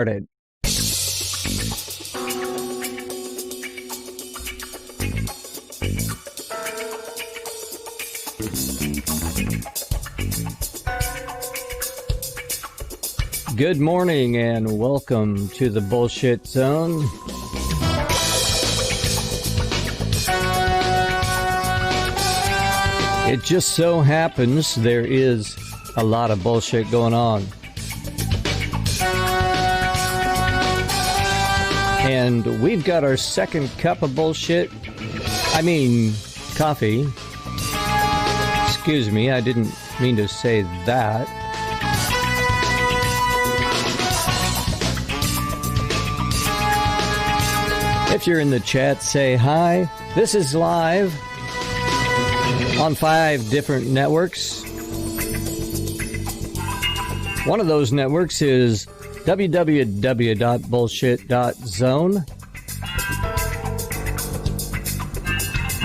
Started. Good morning and welcome to the Bullshit Zone. It just so happens there is a lot of bullshit going on. And we've got our second cup of bullshit. I mean, coffee. Excuse me, I didn't mean to say that. If you're in the chat, say hi. This is live on 5 different networks. One of those networks is www.bullshit.zone.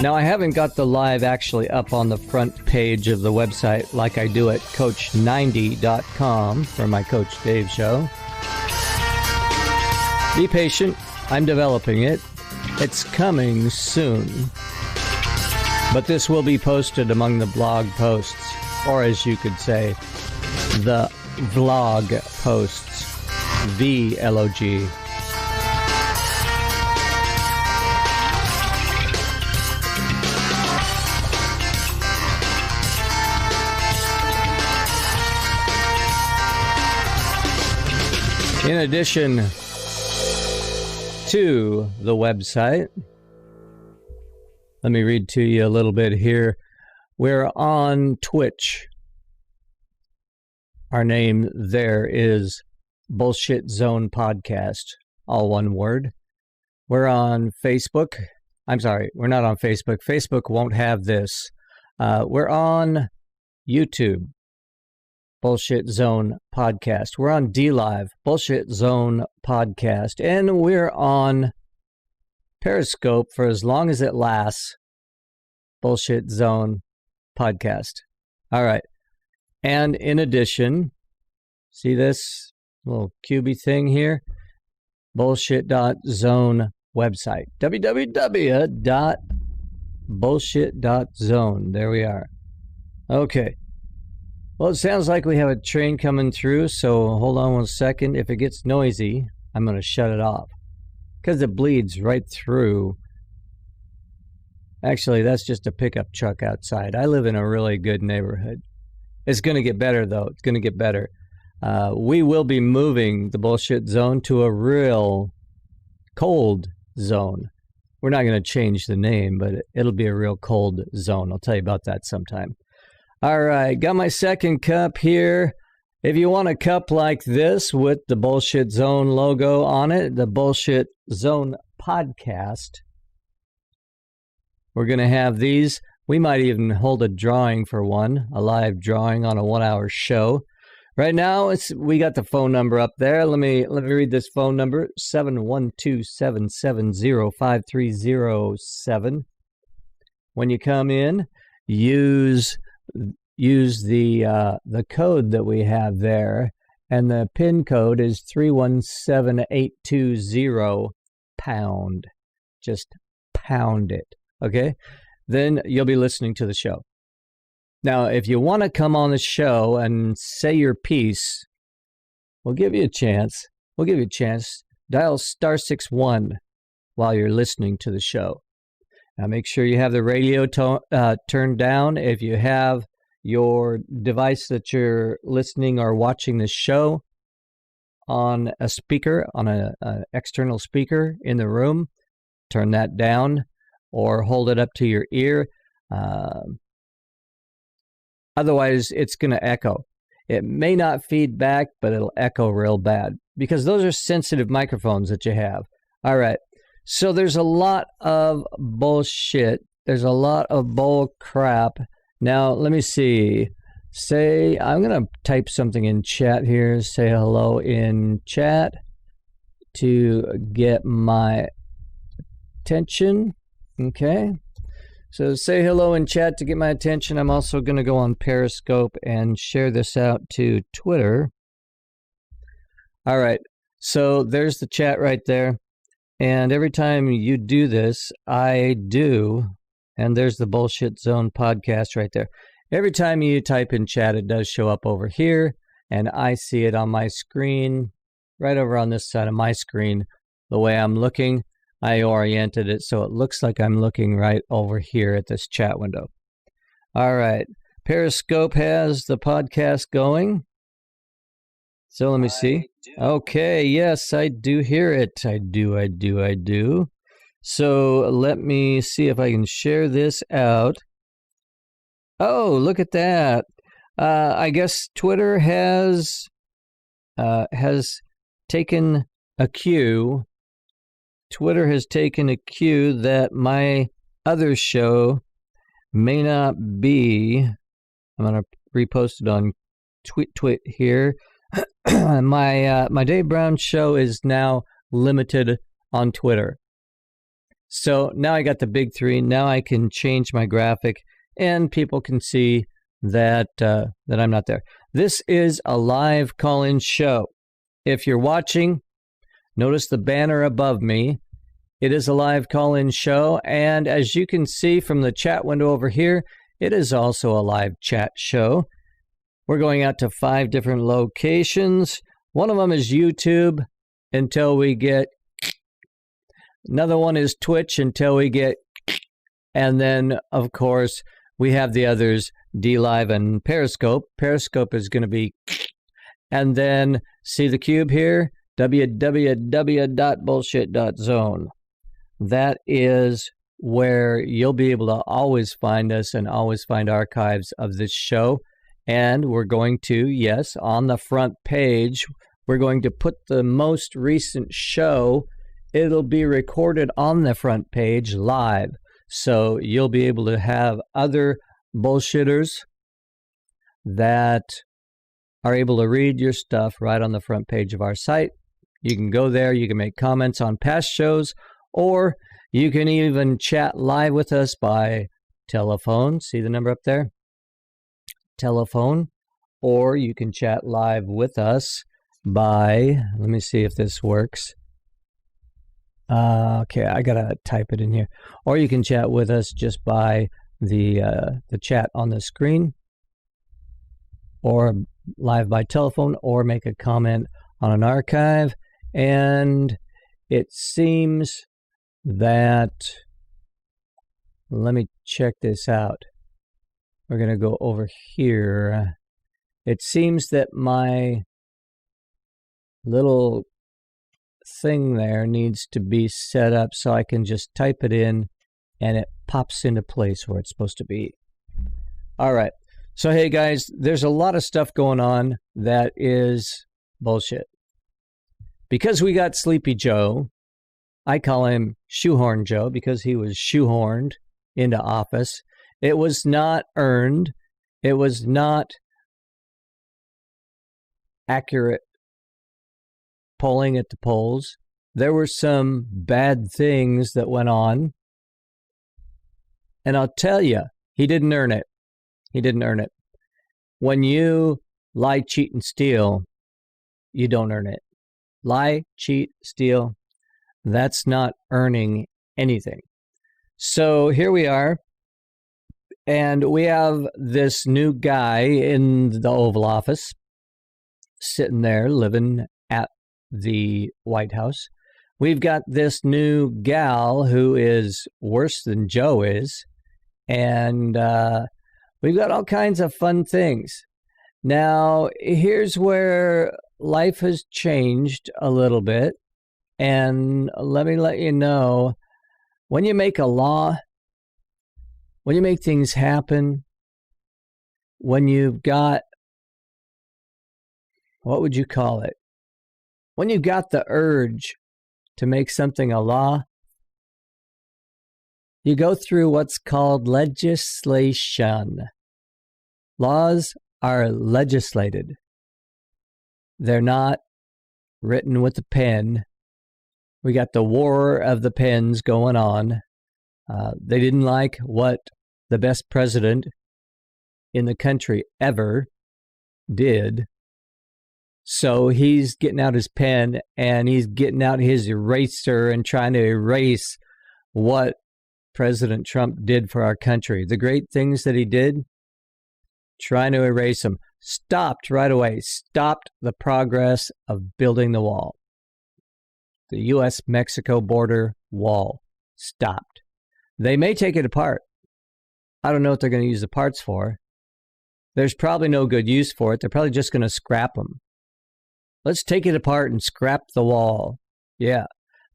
Now, I haven't got the live actually up on the front page of the website like I do at Coach90.com for my Coach Dave show. Be patient. I'm developing it. It's coming soon. But this will be posted among the blog posts, or as you could say, the vlog posts. V-L-O-G. In addition to the website, let me read to you a little bit here. We're on Twitch. Our name there is Bullshit Zone Podcast, all one word. We're on Facebook. I'm sorry, we're not on Facebook. Facebook won't have this. We're on YouTube, Bullshit Zone Podcast. We're on DLive, Bullshit Zone Podcast. And we're on Periscope for as long as it lasts, Bullshit Zone Podcast. All right. And in addition, see this little cubey thing here? Bullshit.zone website. www.bullshit.zone. There we are. Okay. Well, it sounds like we have a train coming through, so hold on 1 second. If it gets noisy, I'm going to shut it off because it bleeds right through. Actually, that's just a pickup truck outside. I live in a really good neighborhood. It's going to get better, though. It's going to get better. We will be moving the Bullshit Zone to a real cold zone. We're not going to change the name, but it'll be a real cold zone. I'll tell you about that sometime. All right, got my second cup here. If you want a cup like this with the Bullshit Zone logo on it, the Bullshit Zone Podcast, we're going to have these. We might even hold a drawing for one, a live drawing on a 1-hour show. Right now, we got the phone number up there. Let me read this phone number, 712-770-5307. When you come in, use the code that we have there, and the PIN code is 317820 pound. Just pound it, okay? Then you'll be listening to the show. Now, if you want to come on the show and say your piece, we'll give you a chance. We'll give you a chance. Dial *61 while you're listening to the show. Now, make sure you have the radio turned down. If you have your device that you're listening or watching the show on a speaker, on an external speaker in the room, turn that down or hold it up to your ear. Otherwise, it's going to echo. It may not feed back, but it'll echo real bad because those are sensitive microphones that you have. All right. So there's a lot of bullshit. There's a lot of bull crap. Now, let me see. I'm going to type something in chat here. Say hello in chat to get my attention. Okay. So say hello in chat to get my attention. I'm also going to go on Periscope and share this out to Twitter. All right. So there's the chat right there. And every time you do this, I do. And there's the Bullshit Zone podcast right there. Every time you type in chat, it does show up over here. And I see it on my screen, right over on this side of my screen. The way I'm looking, I oriented it so it looks like I'm looking right over here at this chat window. All right. Periscope has the podcast going. So let me see. Okay, yes, I do hear it. I do. So let me see if I can share this out. Oh, look at that. I guess Twitter has taken a cue. Twitter has taken a cue that my other show may not be. I'm going to repost it on Twit here. My Dave Brown show is now limited on Twitter. So now I got the big three. Now I can change my graphic and people can see that I'm not there. This is a live call-in show. If you're watching, notice the banner above me. It is a live call-in show, and as you can see from the chat window over here, it is also a live chat show. We're going out to 5 different locations. One of them is YouTube until we get. Another one is Twitch until we get. And then, of course, we have the others, DLive and Periscope. Periscope is going to be. And then, see the cube here? www.bullshit.zone. That is where you'll be able to always find us and always find archives of this show. And we're going to, yes, on the front page, we're going to put the most recent show. It'll be recorded on the front page live. So you'll be able to have other bullshitters that are able to read your stuff right on the front page of our site. You can go there, you can make comments on past shows, or you can even chat live with us by telephone. See the number up there? Telephone. Or you can chat live with us by, let me see if this works. Okay, I gotta type it in here. Or you can chat with us just by the chat on the screen, or live by telephone, or make a comment on an archive. And it seems that, let me check this out. We're going to go over here. It seems that my little thing there needs to be set up so I can just type it in and it pops into place where it's supposed to be. All right. So, hey guys, there's a lot of stuff going on that is bullshit. Because we got Sleepy Joe, I call him Shoehorn Joe because he was shoehorned into office. It was not earned. It was not accurate polling at the polls. There were some bad things that went on. And I'll tell you, he didn't earn it. He didn't earn it. When you lie, cheat, and steal, you don't earn it. Lie, cheat, steal, that's not earning anything. So here we are, and we have this new guy in the Oval Office, sitting there, living at the White House. We've got this new gal who is worse than Joe is, and we've got all kinds of fun things. Now, here's where life has changed a little bit, and let me let you know, when you make a law, when you make things happen, when you've got, what would you call it? When you've got the urge to make something a law, you go through what's called legislation. Laws are legislated. They're not written with a pen. We got the war of the pens going on. They didn't like what the best president in the country ever did. So he's getting out his pen and he's getting out his eraser and trying to erase what President Trump did for our country. The great things that he did, trying to erase them. Stopped right away. Stopped the progress of building the wall. The U.S.-Mexico border wall stopped. They may take it apart. I don't know what they're going to use the parts for. There's probably no good use for it. They're probably just going to scrap them. Let's take it apart and scrap the wall. Yeah.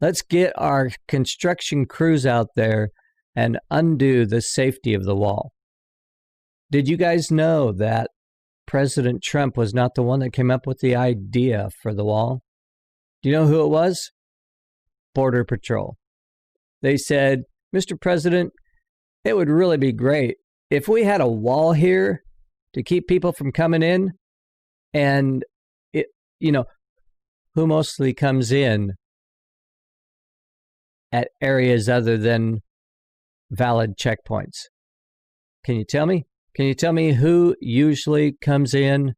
Let's get our construction crews out there and undo the safety of the wall. Did you guys know that President Trump was not the one that came up with the idea for the wall? Do you know who it was? Border Patrol. They said, Mr. President, it would really be great if we had a wall here to keep people from coming in. And, who mostly comes in at areas other than valid checkpoints? Can you tell me? Can you tell me who usually comes in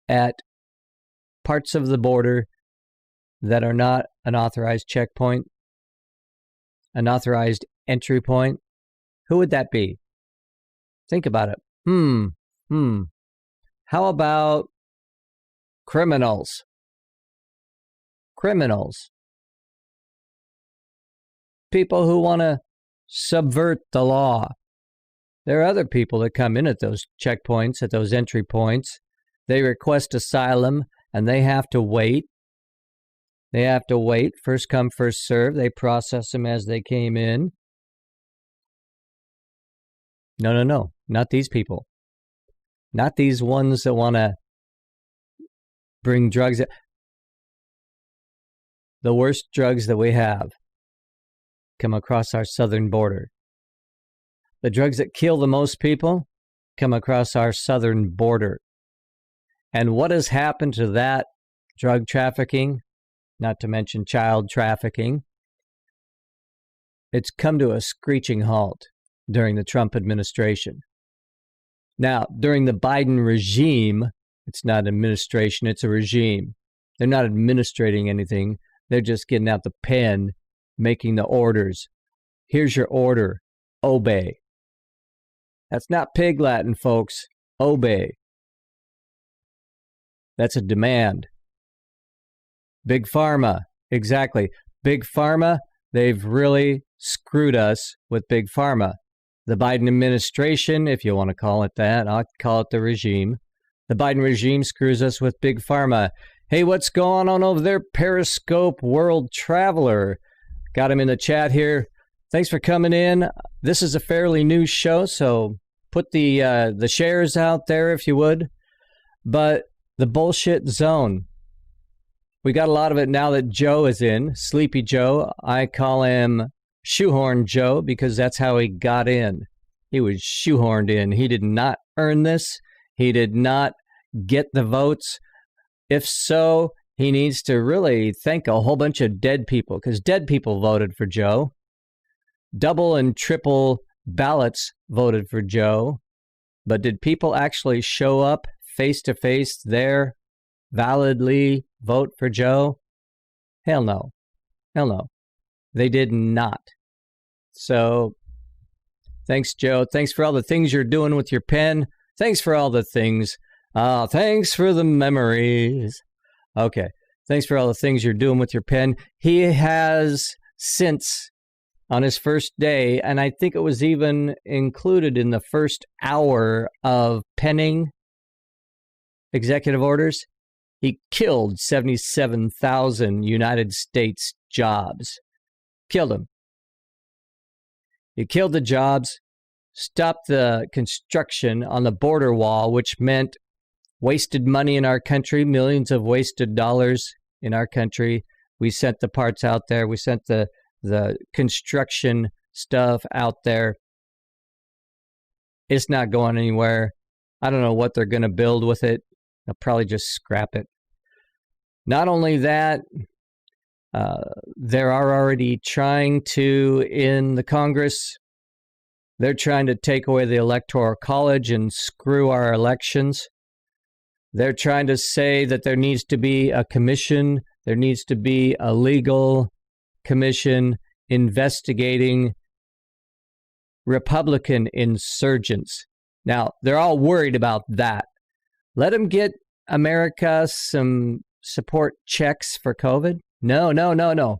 at parts of the border that are not an authorized checkpoint, an authorized entry point? Who would that be? Think about it. How about criminals? Criminals. People who want to subvert the law. There are other people that come in at those checkpoints, at those entry points. They request asylum, and they have to wait. They have to wait. First come, first serve. They process them as they came in. No. Not these people. Not these ones that want to bring drugs. The worst drugs that we have come across our southern border. The drugs that kill the most people come across our southern border. And what has happened to that drug trafficking, not to mention child trafficking? It's come to a screeching halt during the Trump administration. Now, during the Biden regime, it's not administration, it's a regime. They're not administrating anything. They're just getting out the pen, making the orders. Here's your order. Obey. That's not pig Latin, folks. Obey. That's a demand. Big Pharma. Exactly. Big Pharma, they've really screwed us with Big Pharma. The Biden administration, if you want to call it that, I'll call it the regime. The Biden regime screws us with Big Pharma. Hey, what's going on over there, Periscope World Traveler? Got him in the chat here. Thanks for coming in. This is a fairly new show, so put the shares out there if you would. But the bullshit zone. We got a lot of it now that Joe is in. Sleepy Joe. I call him Shoehorn Joe because that's how he got in. He was shoehorned in. He did not earn this. He did not get the votes. If so, he needs to really thank a whole bunch of dead people because dead people voted for Joe. Double and triple ballots voted for Joe. But did people actually show up face to face there, validly vote for Joe? Hell no. Hell no. They did not. So, thanks, Joe. Thanks for all the things you're doing with your pen. Thanks for all the things. Thanks for the memories. Okay. Thanks for all the things you're doing with your pen. He has since, on his first day, and I think it was even included in the first hour of penning executive orders, he killed 77,000 United States jobs. Killed them. He killed the jobs, stopped the construction on the border wall, which meant wasted money in our country, millions of wasted dollars in our country. We sent the parts out there. We sent the construction stuff out there. It's not going anywhere. I don't know what they're going to build with it. They'll probably just scrap it. Not only that, they are already trying to, in the Congress, they're trying to take away the Electoral College and screw our elections. They're trying to say that there needs to be a commission, there needs to be a legal commission investigating Republican insurgents. Now, they're all worried about that. Let them get America some support checks for COVID. No.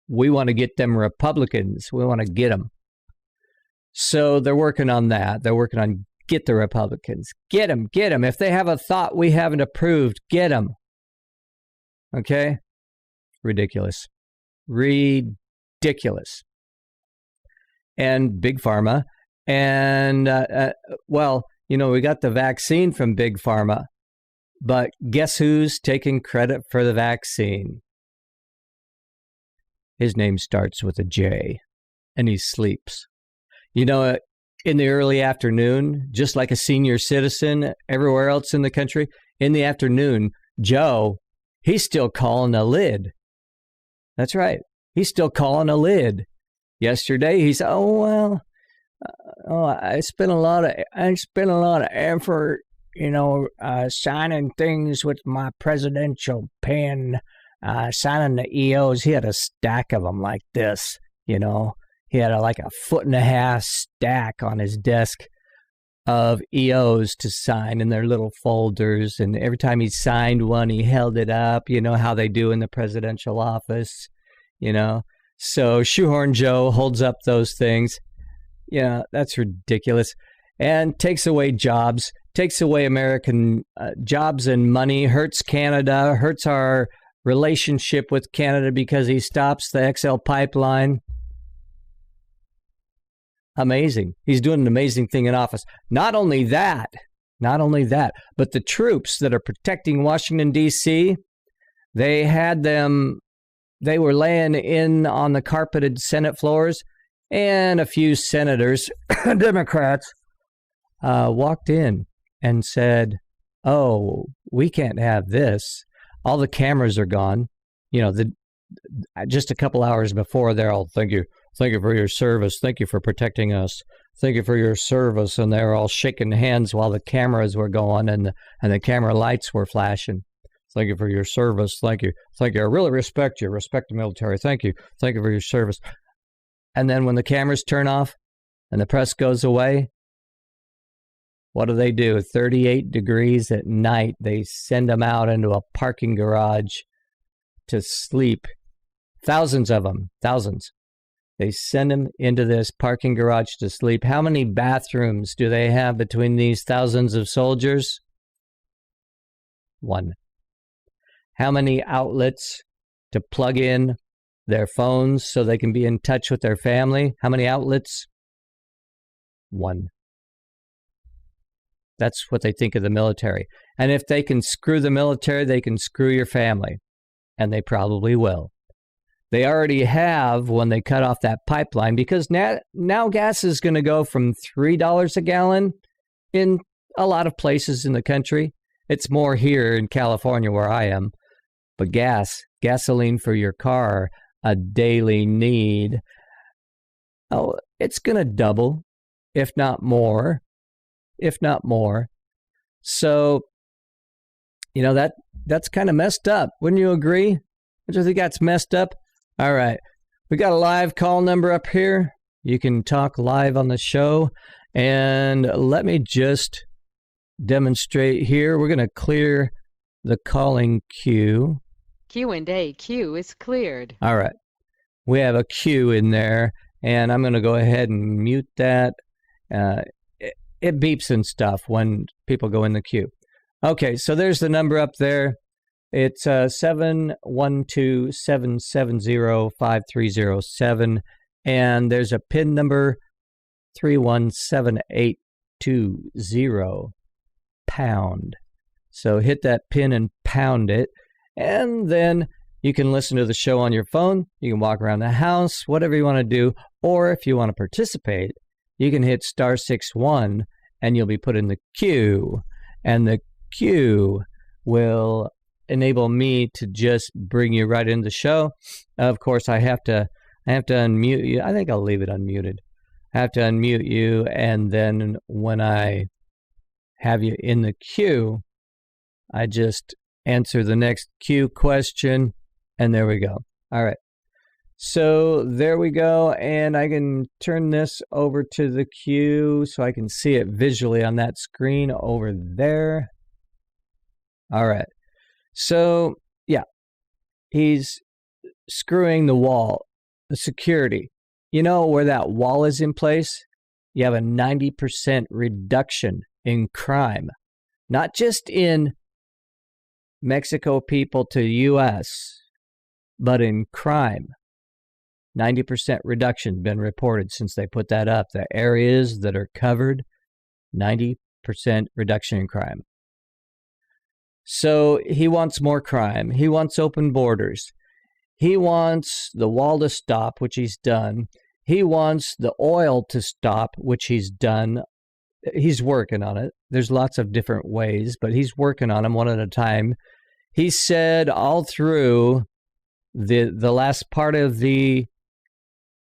We want to get them Republicans. We want to get them. So they're working on that. They're working on get the Republicans. Get them. If they have a thought we haven't approved, get them. Okay? Ridiculous. And Big Pharma. And, we got the vaccine from Big Pharma. But guess who's taking credit for the vaccine? His name starts with a J, and he sleeps. In the early afternoon, just like a senior citizen everywhere else in the country, in the afternoon, Joe, he's still calling a lid. That's right. He's still calling a lid. Yesterday, he said, I spent a lot of effort, signing things with my presidential pen, signing the EOs. He had a stack of them like this, He had a 1.5 foot stack on his desk of EOs to sign in their little folders. And every time he signed one, he held it up, how they do in the presidential office, So Shoehorn Joe holds up those things. Yeah, that's ridiculous. And takes away jobs, takes away American jobs and money, hurts Canada, hurts our relationship with Canada because he stops the XL pipeline. Amazing. He's doing an amazing thing in office. Not only that, but the troops that are protecting Washington, D.C., they were laying in on the carpeted Senate floors, and a few senators, Democrats, walked in and said, "Oh, we can't have this. All the cameras are gone." Just a couple hours before, they're all, thank you for your service. Thank you for protecting us. Thank you for your service. And they're all shaking hands while the cameras were going and the camera lights were flashing. Thank you for your service. Thank you. I really respect you. Respect the military. Thank you for your service. And then when the cameras turn off and the press goes away, what do? 38 degrees at night. They send them out into a parking garage to sleep. Thousands of them. They send them into this parking garage to sleep. How many bathrooms do they have between these thousands of soldiers? One. How many outlets to plug in their phones so they can be in touch with their family? How many outlets? One. That's what they think of the military. And if they can screw the military, they can screw your family. And they probably will. They already have when they cut off that pipeline, because now gas is going to go from $3 a gallon in a lot of places in the country. It's more here in California where I am. But gasoline for your car, a daily need, it's going to double, if not more. So, that's kind of messed up. Wouldn't you agree? Don't you think that's messed up? All right. We got a live call number up here. You can talk live on the show. And let me just demonstrate here. We're going to clear the calling queue. Q&A queue is cleared. All right. We have a queue in there, and I'm going to go ahead and mute that. It beeps and stuff when people go in the queue. Okay, so there's the number up there. It's 712-770-5307, and there's a PIN number 317820 pound. So hit that PIN and pound it, and then you can listen to the show on your phone. You can walk around the house, whatever you want to do, or if you want to participate, you can hit *61 and you'll be put in the queue, and the queue will enable me to just bring you right into the show. Of course, I have to unmute you. I think I'll leave it unmuted. I have to unmute you, and then when I have you in the queue, I just answer the next Q question, and there we go. All right. So there we go, and I can turn this over to the Q so I can see it visually on that screen over there. All right. So, yeah, he's screwing the wall, the security. You know where that wall is in place? You have a 90% reduction in crime, not just in Mexico people to U.S., but in crime. 90% reduction been reported since they put that up. The areas that are covered, 90% reduction in crime. So he wants more crime. He wants open borders. He wants the wall to stop, which he's done. He wants the oil to stop, which he's done. He's working on it. There's lots of different ways, but he's working on them one at a time. He said all through the last part of the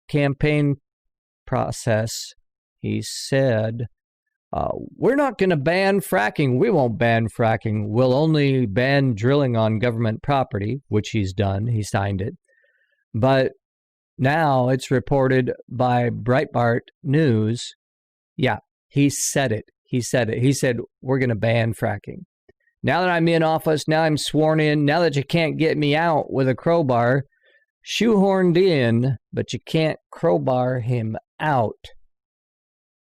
campaign process, he said, we're not going to ban fracking. We won't ban fracking. We'll only ban drilling on government property, which he's done. He signed it. But now it's reported by Breitbart News. Yeah, he said it. He said it. He said, we're going to ban fracking. Now that I'm in office, now I'm sworn in, now that you can't get me out with a crowbar, shoehorned in, but you can't crowbar him out.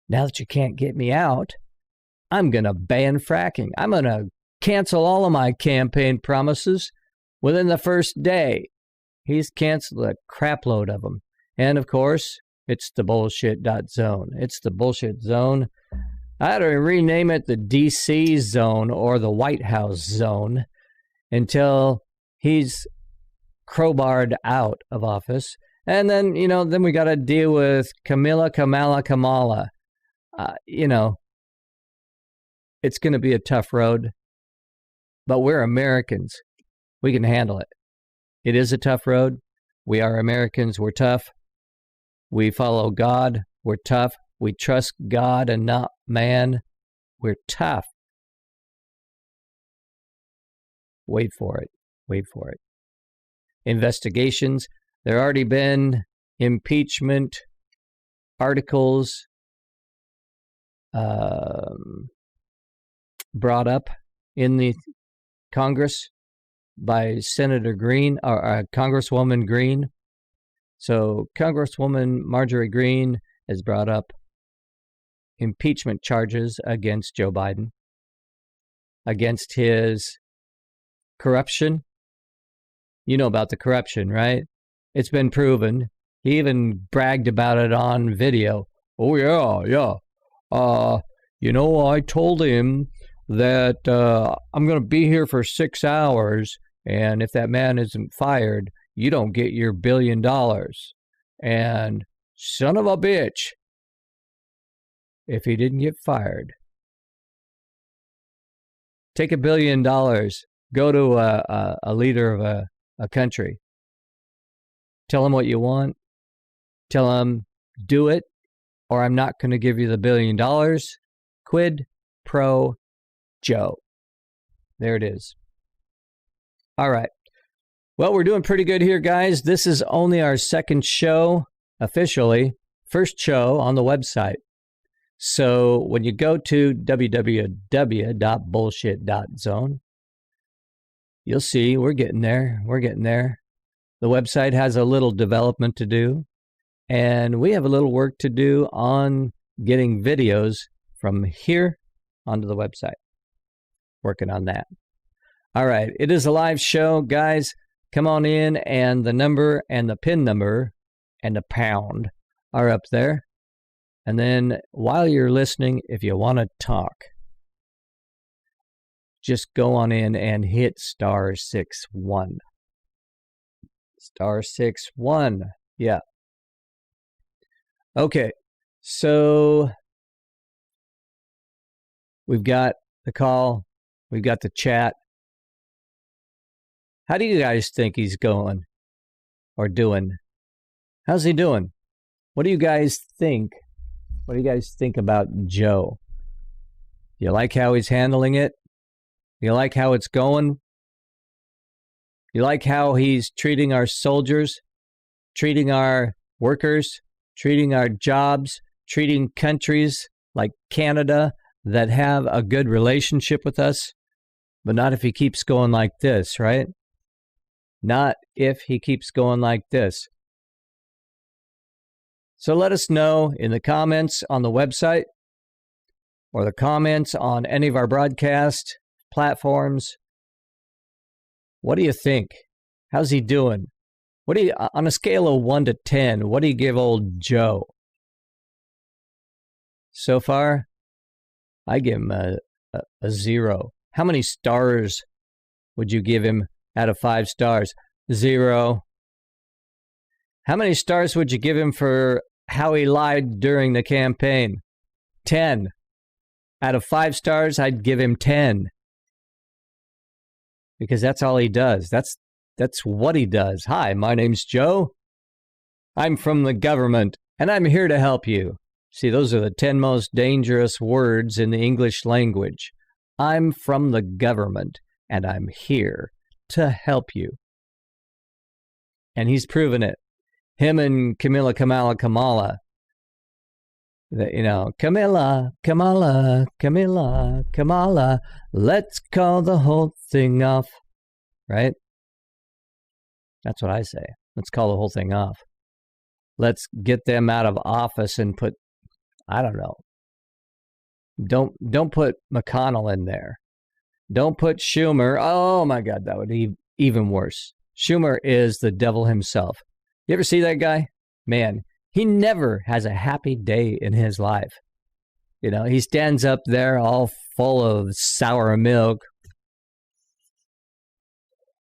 Now that you can't get me out, I'm going to ban fracking. I'm going to cancel all of my campaign promises within the first day. He's canceled a crapload of them. And of course, it's the bullshit.zone. It's the bullshit zone. I had to rename it the DC zone or the White House zone until he's crowbarred out of office. And then, then we got to deal with Kamala. It's going to be a tough road, but we're Americans. We can handle it. It is a tough road. We are Americans. We're tough. We follow God. We're tough. We trust God and not man. We're tough. Wait for it. Wait for it. Investigations. There already been impeachment articles brought up in the Congress by Senator Green, or Congresswoman Green. So Congresswoman Marjorie Green has brought up impeachment charges against Joe Biden, against his corruption. You know about the corruption, right? It's been proven. He even bragged about it on video. Oh, yeah. I told him that I'm going to be here for 6 hours, and if that man isn't fired, you don't get your $1 billion. And son of a bitch, if he didn't get fired, take $1 billion, go to a leader of a country, tell him what you want, tell him do it, or I'm not going to give you the $1 billion. Quid pro Joe. There it is. All right. Well, we're doing pretty good here, guys. This is only our second show officially, first show on the website. So when you go to www.bullshit.zone, you'll see we're getting there. We're getting there. The website has a little development to do, and we have a little work to do on getting videos from here onto the website. Working on that. All right. It is a live show, guys. Come on in, and the number and the PIN number and the pound are up there. And then while you're listening, if you want to talk, just go on in and hit *61. *61. Yeah. Okay. So we've got the call. We've got the chat. How do you guys think he's going or doing? How's he doing? What do you guys think? What do you guys think about Joe? You like how he's handling it? You like how it's going? You like how he's treating our soldiers, treating our workers, treating our jobs, treating countries like Canada that have a good relationship with us? But not if he keeps going like this, right? Not if he keeps going like this. So let us know in the comments on the website or the comments on any of our broadcast platforms. What do you think? How's he doing? What do you, on a scale of 1 to 10, what do you give old Joe? So far, I give him a 0. How many stars would you give him out of 5 stars? 0. How many stars would you give him for how he lied during the campaign? 10. Out of 5 stars, I'd give him 10. Because that's all he does. That's what he does. Hi, my name's Joe. I'm from the government, and I'm here to help you. See, those are the 10 most dangerous words in the English language. I'm from the government, and I'm here to help you. And he's proven it. Him and Kamala. Kamala, let's call the whole thing off. Right? That's what I say. Let's call the whole thing off. Let's get them out of office and put, I don't know. Don't put McConnell in there. Don't put Schumer. Oh my God, that would be even worse. Schumer is the devil himself. You ever see that guy? Man, he never has a happy day in his life. You know, he stands up there all full of sour milk.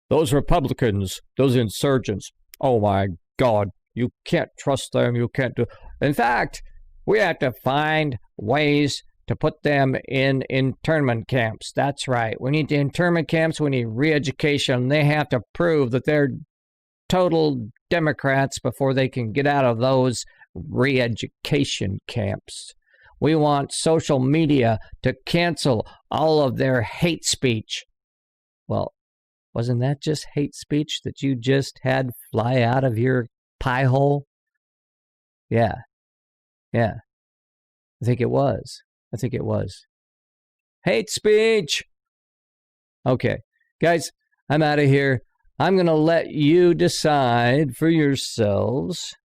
Those Republicans, those insurgents, oh my God, you can't trust them, you can't do. In fact, we have to find ways to put them in internment camps. That's right. We need internment camps, we need re-education. They have to prove that they're total Democrats before they can get out of those re-education camps. We want social media to cancel all of their hate speech. Well, wasn't that just hate speech that you just had fly out of your pie hole? Yeah. I think it was. Hate speech! Okay, guys, I'm out of here. I'm going to let you decide for yourselves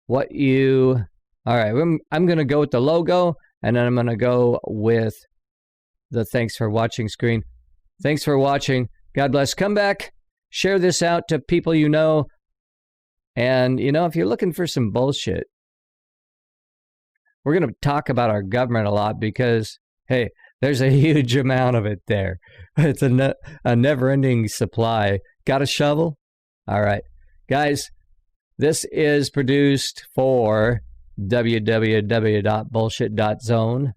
what you... All right, I'm going to go with the logo, and then I'm going to go with the thanks for watching screen. Thanks for watching. God bless. Come back. Share this out to people you know. And, you know, if you're looking for some bullshit, we're going to talk about our government a lot because, hey, there's a huge amount of it there. It's a never-ending supply. Got a shovel? All right. Guys, this is produced for www.bullshit.zone,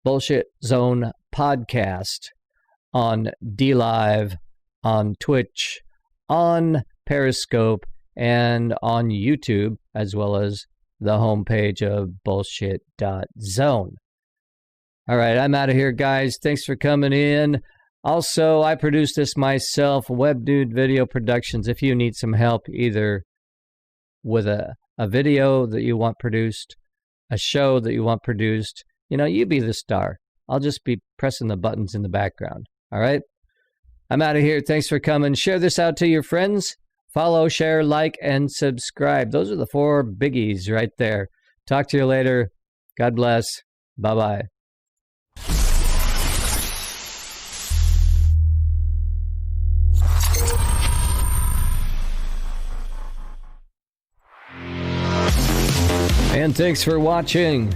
Bullshit Zone Podcast on DLive, on Twitch, on Periscope, and on YouTube, as well as the homepage of bullshit.zone. All right, I'm out of here, guys. Thanks for coming in. Also, I produce this myself, WebDude Video Productions. If you need some help either with a video that you want produced, a show that you want produced, you know, you be the star. I'll just be pressing the buttons in the background. All right? I'm out of here. Thanks for coming. Share this out to your friends. Follow, share, like, and subscribe. Those are the 4 biggies right there. Talk to you later. God bless. Bye-bye. And thanks for watching.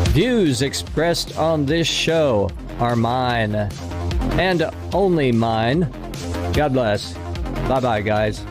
Views expressed on this show are mine, and only mine. God bless. Bye-bye, guys.